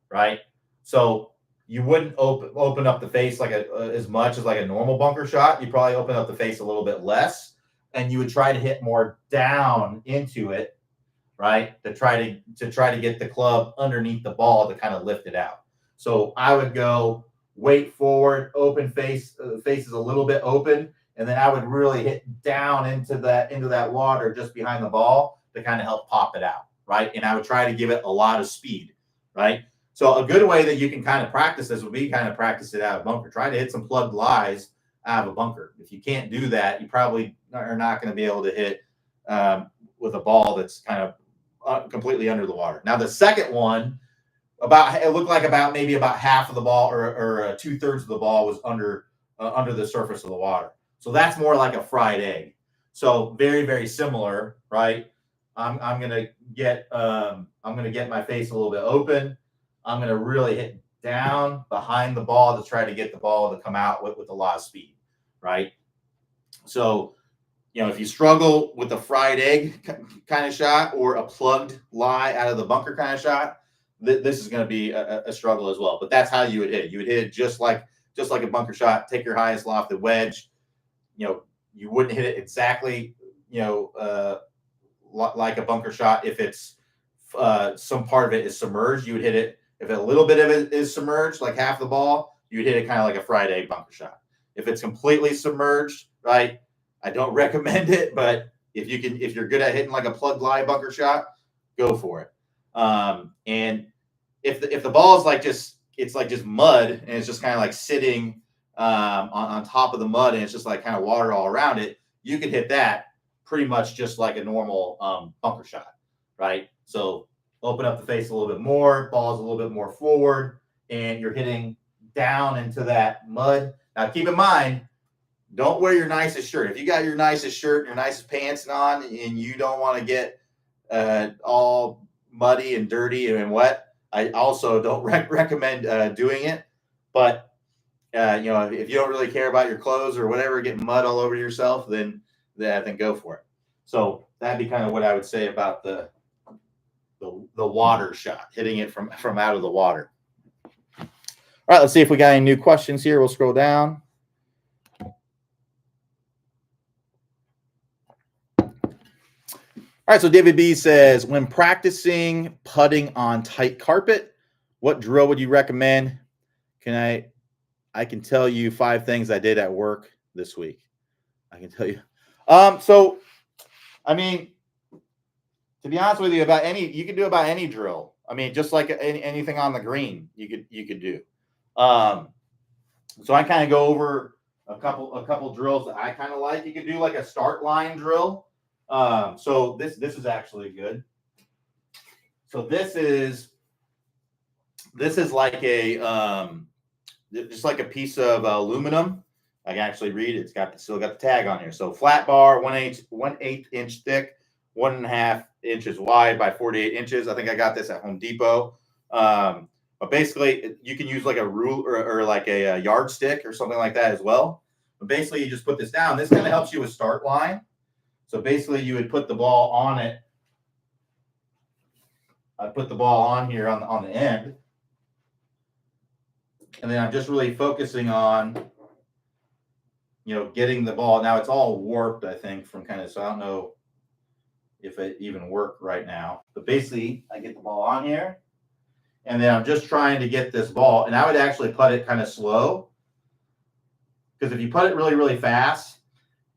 right? So you wouldn't open up the face like as much as like a normal bunker shot. You probably open up the face a little bit less, and you would try to hit more down into it, right? To try to get the club underneath the ball to kind of lift it out. So I would go weight forward, open face, the face is a little bit open, and then I would really hit down into that water just behind the ball to kind of help pop it out, right? And I would try to give it a lot of speed, right? So a good way that you can kind of practice this would be kind of practice it out of a bunker. Try to hit some plugged lies out of a bunker. If you can't do that, you probably are not going to be able to hit with a ball that's kind of completely under the water. Now the second one, it looked like maybe about half of the ball or 2/3 of the ball was under the surface of the water. So that's more like a fried egg. So very, very similar, right? I'm gonna get my face a little bit open. I'm gonna really hit down behind the ball to try to get the ball to come out with a lot of speed, right? So, if you struggle with a fried egg kind of shot or a plugged lie out of the bunker kind of shot, this is going to be a struggle as well. But that's how you would hit it. You would hit it just like a bunker shot. Take your highest lofted wedge. You wouldn't hit it exactly, like a bunker shot. If it's some part of it is submerged, you would hit it. If a little bit of it is submerged, like half the ball, you would hit it kind of like a fried egg bunker shot. If it's completely submerged, right, I don't recommend it. But if you're good at hitting like a plugged lie bunker shot, go for it. And if the ball is it's like just mud and it's just kind of like sitting on top of the mud and it's just like kind of water all around it, you can hit that pretty much just like a normal bunker shot, right? So open up the face a little bit more, ball's a little bit more forward, and you're hitting down into that mud. Now keep in mind, don't wear your nicest shirt. If you got your nicest shirt, your nicest pants on, and you don't want to get all muddy and dirty and wet, I also don't recommend doing it. But if you don't really care about your clothes or whatever, getting mud all over yourself, then go for it. So that'd be kind of what I would say about the water shot, hitting it from out of the water. All right, let's see if we got any new questions here. We'll scroll down. All right, so David B says, when practicing putting on tight carpet, what drill would you recommend? I can tell you 5 things I did at work this week. I can tell you. So, I mean, to be honest with you, you can do about any drill. I mean, just like anything on the green, you could do. So I kind of go over a couple drills that I kind of like. You could do like a start line drill. So this is actually good. So this is like just like a piece of aluminum. I can actually read it. It's still got the tag on here. So flat bar, 1/8 inch thick, 1.5 inches wide by 48 inches. I think I got this at Home Depot. But basically, you can use like a ruler or like a yardstick or something like that as well. But basically, you just put this down. This kind of helps you with start line. So basically, you would put the ball on it. I put the ball on here on the end. And then I'm just really focusing on, getting the ball. Now it's all warped, I think, so I don't know if it even worked right now. But basically, I get the ball on here. And then I'm just trying to get this ball. And I would actually putt it kind of slow. Because if you putt it really, really fast,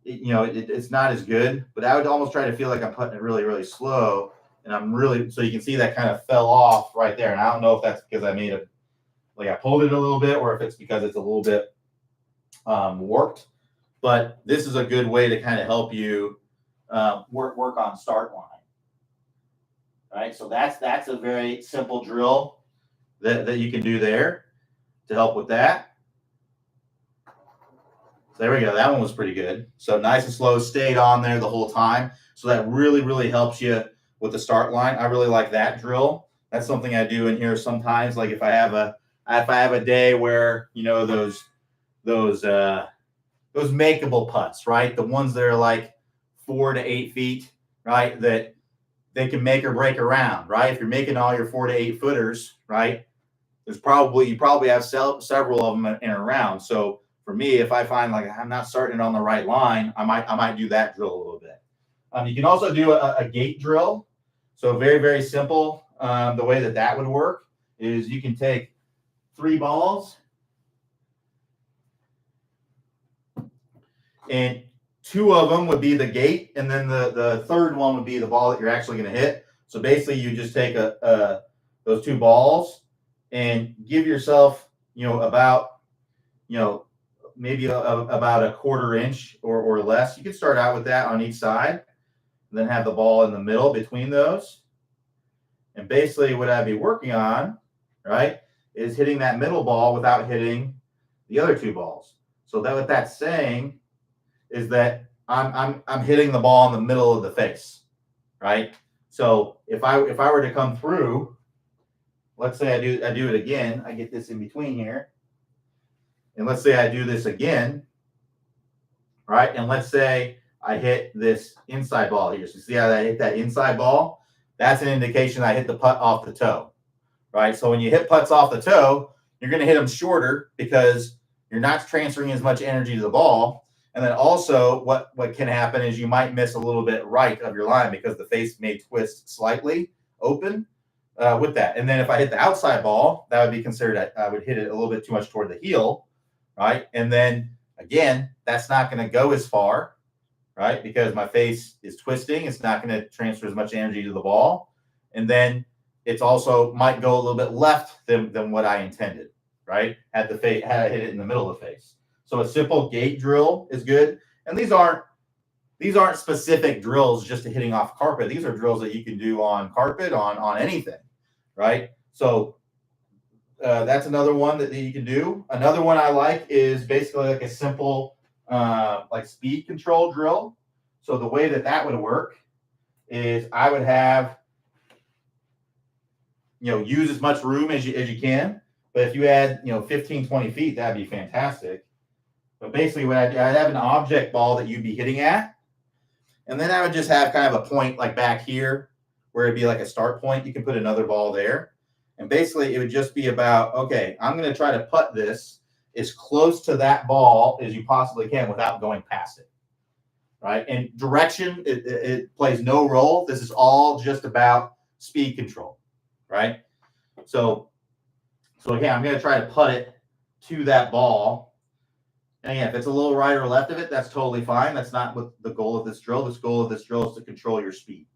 it's not as good. But I would almost try to feel like I'm putting it really, really slow. And so you can see that kind of fell off right there. And I don't know if that's because I pulled it a little bit, or if it's because it's a little bit warped. But this is a good way to kind of help you work on start line. All right, so that's a very simple drill that you can do there to help with that. So there we go. That one was pretty good. So nice and slow, stayed on there the whole time. So that really, really helps you with the start line. I really like that drill. That's something I do in here sometimes. Like if I have a day where those makeable putts, right? The ones that are like 4 to 8 feet, right? That they can make or break around, right? If you're making all your 4 to 8 footers, right? You probably have several of them in a round. So for me, if I find like I'm not starting it on the right line, I might do that drill a little bit. You can also do a gate drill. So very, very simple. The way that would work is you can take 3 balls and 2 of them would be the gate, and then the third one would be the ball that you're actually going to hit. So basically, you just take those 2 balls and give yourself, about, maybe about a quarter inch or less. You can start out with that on each side, and then have the ball in the middle between those. And basically what I'd be working on, right, is hitting that middle ball without hitting the other two balls. So that what that's saying is that I'm hitting the ball in the middle of the face, right? So if I were to come through, let's say I do it again, I get this in between here, and let's say I do this again, right? And let's say I hit this inside ball here. So see how I hit that inside ball? That's an indication I hit the putt off the toe, right? So when you hit putts off the toe, you're going to hit them shorter because you're not transferring as much energy to the ball. And then also what can happen is you might miss a little bit right of your line because the face may twist slightly open with that. And then if I hit the outside ball, that would be considered, I would hit it a little bit too much toward the heel, right? And then again, that's not going to go as far, right? Because my face is twisting. It's not going to transfer as much energy to the ball. And then it's also might go a little bit left than what I intended, right? Had I hit it in the middle of the face. So a simple gate drill is good. And these aren't specific drills just to hitting off carpet. These are drills that you can do on carpet, on anything, right? So that's another one that you can do. Another one I like is basically like a simple like speed control drill. So the way that would work is I would have, use as much room as you can. But if you had, 15, 20 feet, that'd be fantastic. But basically what I'd have an object ball that you'd be hitting at. And then I would just have kind of a point like back here where it'd be like a start point. You can put another ball there. And basically it would just be about, okay, I'm going to try to putt this as close to that ball as you possibly can without going past it, right? And direction, it plays no role. This is all just about speed control, right? So again, I'm going to try to putt it to that ball. And again, if it's a little right or left of it, that's totally fine. That's not what the goal of this drill. The goal of this drill is to control your speed,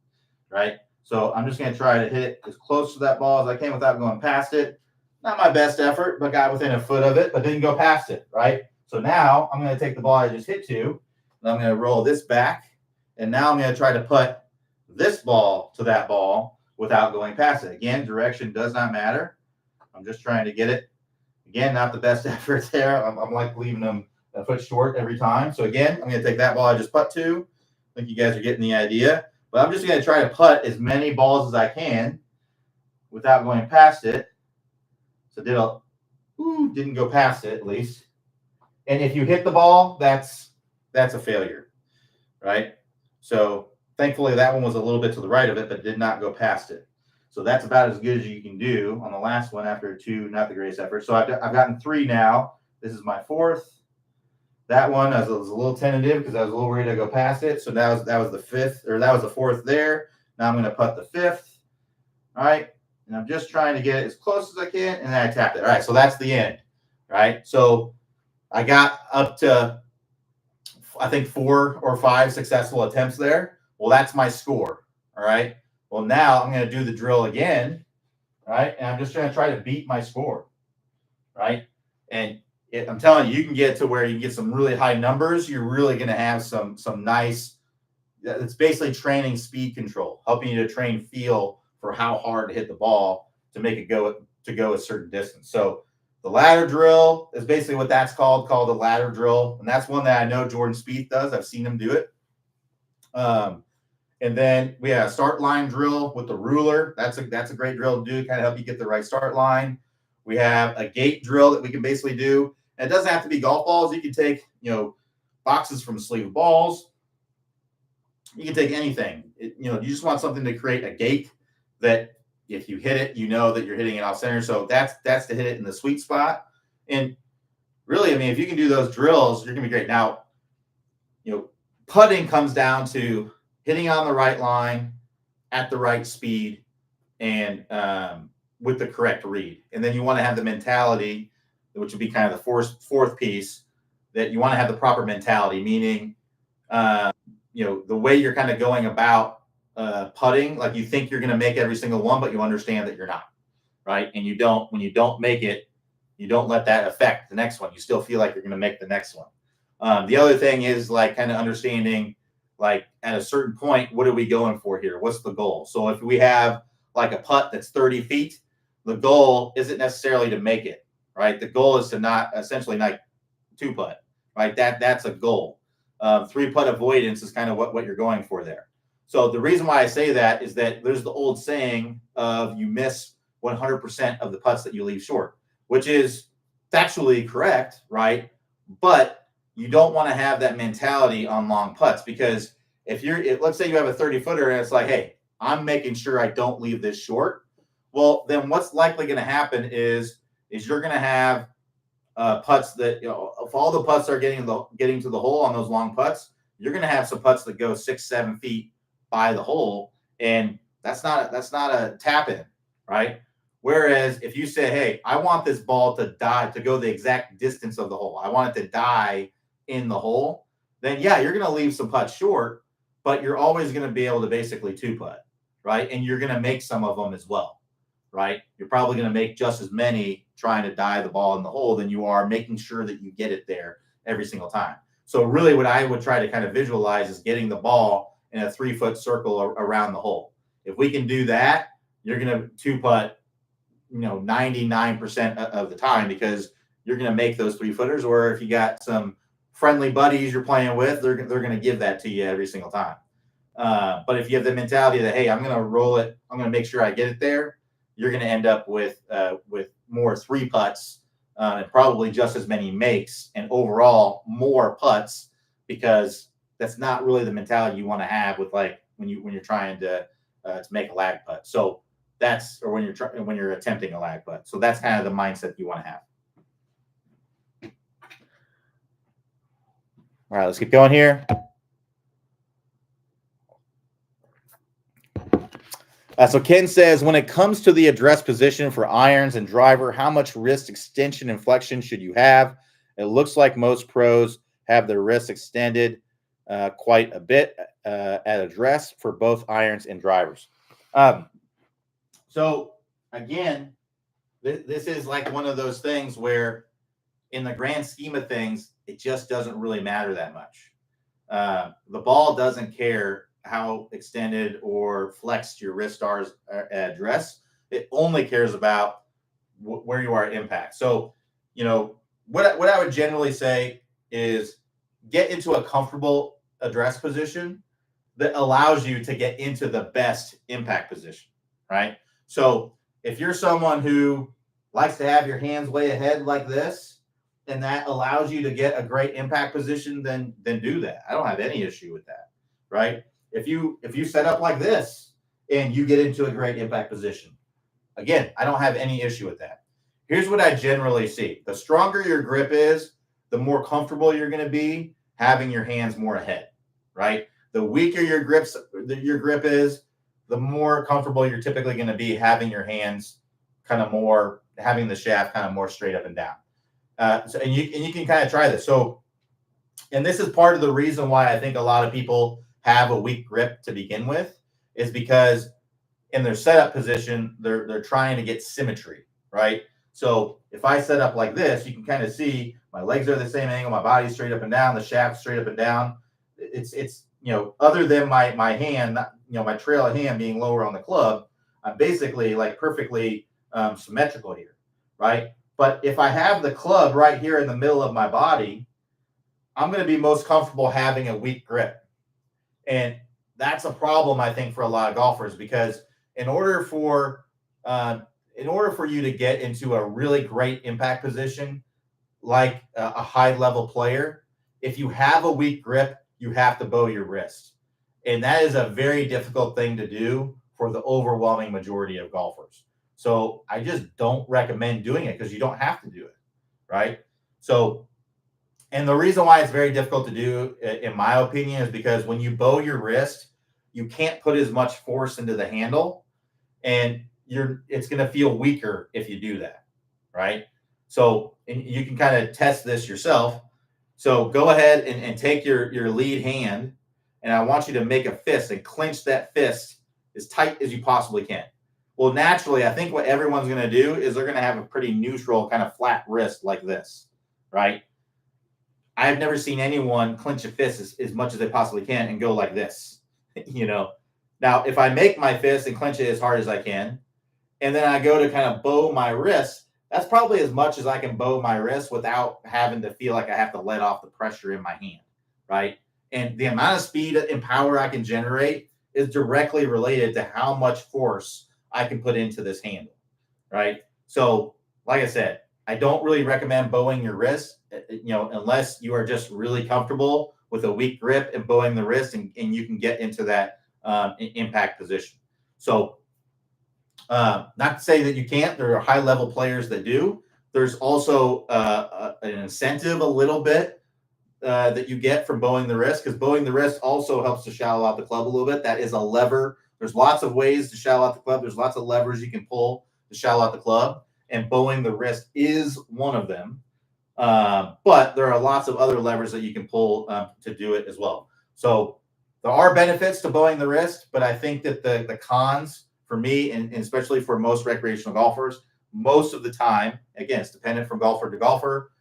right? So I'm just going to try to hit it as close to that ball as I can without going past it. Not my best effort, but got within a foot of it, but didn't go past it, right? So now I'm going to take the ball I just hit to, and I'm going to roll this back, and now I'm going to try to put this ball to that ball without going past it. Again, direction does not matter. I'm just trying to get it. Again, not the best effort there. I'm like leaving them a foot short every time. So again, I'm going to take that ball I just putt to. I think you guys are getting the idea. But I'm just going to try to putt as many balls as I can without going past it. So didn't go past it at least. And if you hit the ball, that's a failure, right? So thankfully that one was a little bit to the right of it, but did not go past it. So that's about as good as you can do on the last one after two, not the greatest effort. So I've gotten three now. This is my fourth. That one I was a little tentative because I was a little worried to go past it. So that was the fifth, or that was the fourth there. Now I'm going to putt the fifth. All right. And I'm just trying to get it as close as I can. And then I tapped it. All right. So that's the end. Right. So I got up to, I think, 4 or 5 successful attempts there. Well, that's my score. All right. Well, now I'm going to do the drill again. Right. And I'm just going to try to beat my score. Right. And I'm telling you, you can get to where you get some really high numbers. You're really going to have some nice. It's basically training speed control, helping you to train feel for how hard to hit the ball to make it go a certain distance. So the ladder drill is basically what that's called the ladder drill, and that's one that I know Jordan Spieth does. I've seen him do it. And then we have a start line drill with the ruler. That's a great drill to do, kind of help you get the right start line. We have a gate drill that we can basically do. And it doesn't have to be golf balls. You can take, boxes from sleeve balls. You can take anything. You just want something to create a gate that if you hit it, you know that you're hitting it off center. So that's to hit it in the sweet spot. And really, I mean, if you can do those drills, you're going to be great. Now, putting comes down to hitting on the right line at the right speed and with the correct read. And then you want to have the mentality, which would be kind of the fourth piece, that you want to have the proper mentality, meaning, the way you're kind of going about putting, like you think you're going to make every single one, but you understand that you're not, right? And when you don't make it, you don't let that affect the next one. You still feel like you're going to make the next one. The other thing is like kind of understanding, like at a certain point, what are we going for here? What's the goal? So if we have like a putt that's 30 feet, the goal isn't necessarily to make it, right? The goal is to not essentially not two putt, right? That's a goal. Three putt avoidance is kind of what you're going for there. So the reason why I say that is that there's the old saying of you miss 100% of the putts that you leave short, which is factually correct, right? But you don't want to have that mentality on long putts, because let's say you have a 30 footer and it's like, hey, I'm making sure I don't leave this short. Well, then what's likely going to happen is you're going to have putts that, if all the putts are getting to the hole on those long putts, you're going to have some putts that go 6-7 feet by the hole, and that's not a tap in, right? Whereas if you say, hey, I want this ball to go the exact distance of the hole, I want it to die in the hole, then yeah, you're going to leave some putts short, but you're always going to be able to basically two putt, right? And you're going to make some of them as well, right? You're probably going to make just as many trying to die the ball in the hole than you are making sure that you get it there every single time. So really what I would try to kind of visualize is getting the ball in a 3-foot circle around the hole. If we can do that, you're going to two putt, 99% of the time, because you're going to make those 3-footers. Or if you got some friendly buddies you're playing with, they're going to give that to you every single time. But if you have the mentality that, hey, I'm going to roll it, I'm going to make sure I get it there, you're going to end up with more 3 putts and probably just as many makes, and overall more putts, because that's not really the mentality you want to have with, like, when you're trying to make a lag putt. So when you're attempting a lag putt. So that's kind of the mindset you want to have. All right, let's keep going here. So Ken says, when it comes to the address position for irons and driver, how much wrist extension and flexion should you have? It looks like most pros have their wrists extended quite a bit at address for both irons and drivers. So again, this is like one of those things where in the grand scheme of things, it just doesn't really matter that much. The ball doesn't care how extended or flexed your wrist are at address. It only cares about where you are at impact. So, what I would generally say is get into a comfortable address position that allows you to get into the best impact position, right? So if you're someone who likes to have your hands way ahead like this, and that allows you to get a great impact position, then do that. I don't have any issue with that, right? If you set up like this and you get into a great impact position, again, I don't have any issue with that. Here's what I generally see. The stronger your grip is, the more comfortable you're going to be having your hands more ahead, right? The weaker your grip is, the more comfortable you're typically going to be having your hands having the shaft kind of more straight up and down. And you can kind of try this. So, and this is part of the reason why I think a lot of people have a weak grip to begin with, is because in their setup position, they're trying to get symmetry, right? So if I set up like this, you can kind of see my legs are the same angle, my body's straight up and down, the shaft's straight up and down. It's other than my hand, my trail of hand being lower on the club, I'm basically like perfectly symmetrical here, right? But if I have the club right here in the middle of my body, I'm going to be most comfortable having a weak grip. And that's a problem, I think, for a lot of golfers, because in order for you to get into a really great impact position, like a high level player, if you have a weak grip, you have to bow your wrist. And that is a very difficult thing to do for the overwhelming majority of golfers. So I just don't recommend doing it, because you don't have to do it, right? So, and the reason why it's very difficult to do, in my opinion, is because when you bow your wrist, you can't put as much force into the handle, and it's going to feel weaker if you do that, right? So, and you can kind of test this yourself. So go ahead and take your lead hand, and I want you to make a fist and clench that fist as tight as you possibly can. Well, naturally, I think what everyone's going to do is they're going to have a pretty neutral kind of flat wrist like this, right? I've never seen anyone clench a fist as much as they possibly can and go like this, you know. Now, if I make my fist and clench it as hard as I can, and then I go to kind of bow my wrist, that's probably as much as I can bow my wrist without having to feel like I have to let off the pressure in my hand, right? And the amount of speed and power I can generate is directly related to how much force I can put into this handle, right? So, like I said, I don't really recommend bowing your wrist, unless you are just really comfortable with a weak grip and bowing the wrist, and you can get into that impact position. So, not to say that you can't. There are high level players that do. There's also an incentive a little bit that you get from bowing the wrist, because bowing the wrist also helps to shallow out the club a little bit. That is a lever. There's lots of ways to shallow out the club. There's lots of levers you can pull to shallow out the club, and bowing the wrist is one of them. But there are lots of other levers that you can pull to do it as well. So there are benefits to bowing the wrist, but I think that the cons for me, and especially for most recreational golfers, most of the time, again, it's dependent from golfer to golfer,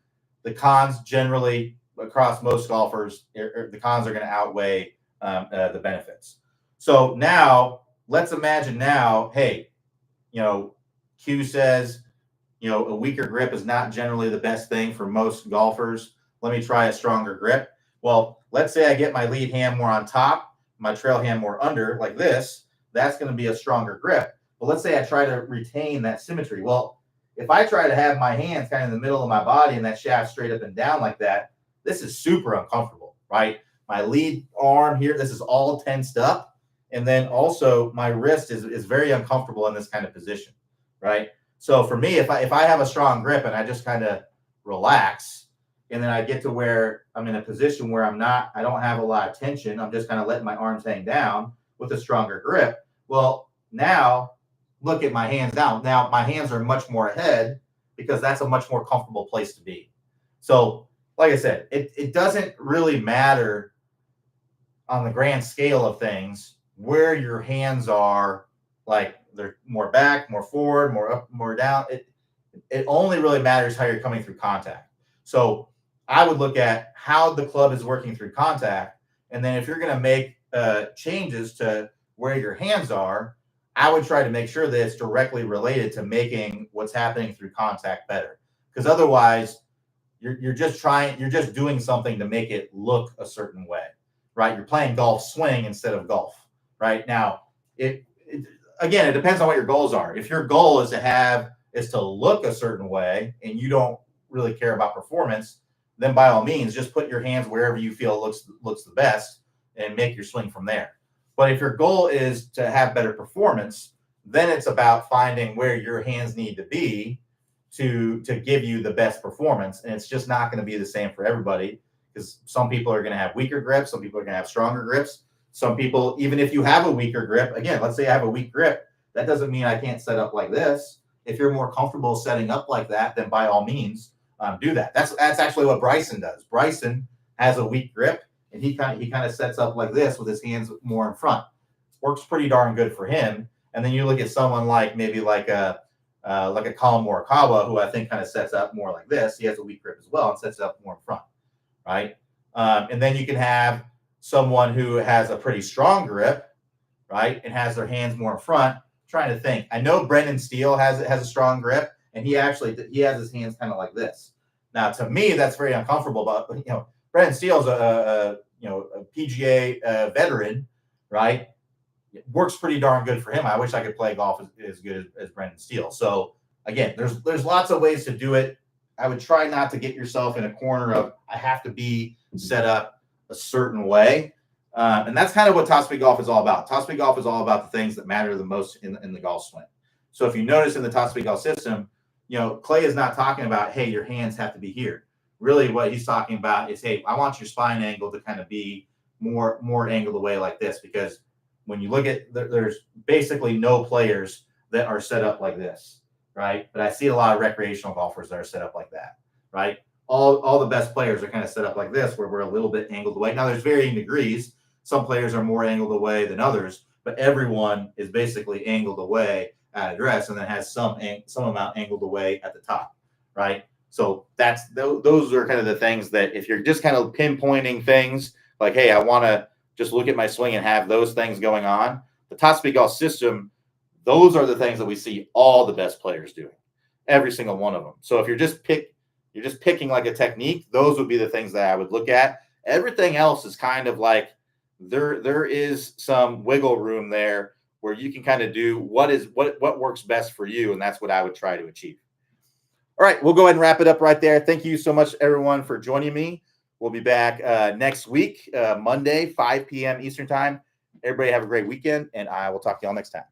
the cons generally across most golfers, the cons are going to outweigh the benefits. So now let's imagine now, hey, Q says, a weaker grip is not generally the best thing for most golfers. Let me try a stronger grip. Well, let's say I get my lead hand more on top, my trail hand more under, like this. That's going to be a stronger grip. But let's say I try to retain that symmetry. Well, if I try to have my hands kind of in the middle of my body and that shaft straight up and down like that, this is super uncomfortable, right? My lead arm here, this is all tensed up. And then also my wrist is very uncomfortable in this kind of position, right? So for me, if I have a strong grip and I just kind of relax, and then I get to where I'm in a position where I don't have a lot of tension, I'm just kind of letting my arms hang down with a stronger grip. Well, now look at my hands now. Now my hands are much more ahead because that's a much more comfortable place to be. So like I said, it doesn't really matter on the grand scale of things where your hands are, like they're more back, more forward, more up, more down. It only really matters how you're coming through contact. So I would look at how the club is working through contact. And then if you're going to make changes to where your hands are, I would try to make sure that it's directly related to making what's happening through contact better. Because otherwise, you're just doing something to make it look a certain way, right? You're playing golf swing instead of golf, right? Now, again, it depends on what your goals are. If your goal is to look a certain way and you don't really care about performance, then by all means, just put your hands wherever you feel looks the best and make your swing from there. But if your goal is to have better performance, then it's about finding where your hands need to be to give you the best performance. And it's just not going to be the same for everybody, because some people are going to have weaker grips. Some people are going to have stronger grips. Some people, even if you have a weaker grip, again, let's say I have a weak grip, that doesn't mean I can't set up like this. If you're more comfortable setting up like that, then by all means, do that. That's actually what Bryson does. Bryson has a weak grip, and he kind of sets up like this with his hands more in front. Works pretty darn good for him. And then you look at someone like maybe like a Colin Morikawa, who I think kind of sets up more like this. He has a weak grip as well and sets it up more in front, right? And then you can have someone who has a pretty strong grip, right, and has their hands more in front. I'm trying to think. I know Brendan Steele has a strong grip, and he has his hands kind of like this. Now, to me, that's very uncomfortable. But Brendan Steele's a PGA veteran, right? It works pretty darn good for him. I wish I could play golf as good as Brendan Steele. So again, there's lots of ways to do it. I would try not to get yourself in a corner of I have to be set up a certain way. And that's kind of what top speed golf is all about. Top speed golf is all about the things that matter the most in the golf swing. So if you notice in the top speed golf system, Clay is not talking about, hey, your hands have to be here. Really what he's talking about is, hey, I want your spine angle to kind of be more angled away like this, because when you look at, there's basically no players that are set up like this, right? But I see a lot of recreational golfers that are set up like that, right? All the best players are kind of set up like this, where we're a little bit angled away. Now, there's varying degrees. Some players are more angled away than others, but everyone is basically angled away at address, and then has some amount angled away at the top, right? So those are kind of the things that if you're just kind of pinpointing things like, hey, I want to just look at my swing and have those things going on, the top speed golf system, those are the things that we see all the best players doing, every single one of them. So if you're just picking like a technique, those would be the things that I would look at. Everything else is kind of like there is some wiggle room there where you can kind of do what works best for you, and that's what I would try to achieve. All right, we'll go ahead and wrap it up right there. Thank you so much, everyone, for joining me. We'll be back next week, Monday, 5 p.m. Eastern Time. Everybody have a great weekend, and I will talk to y'all next time.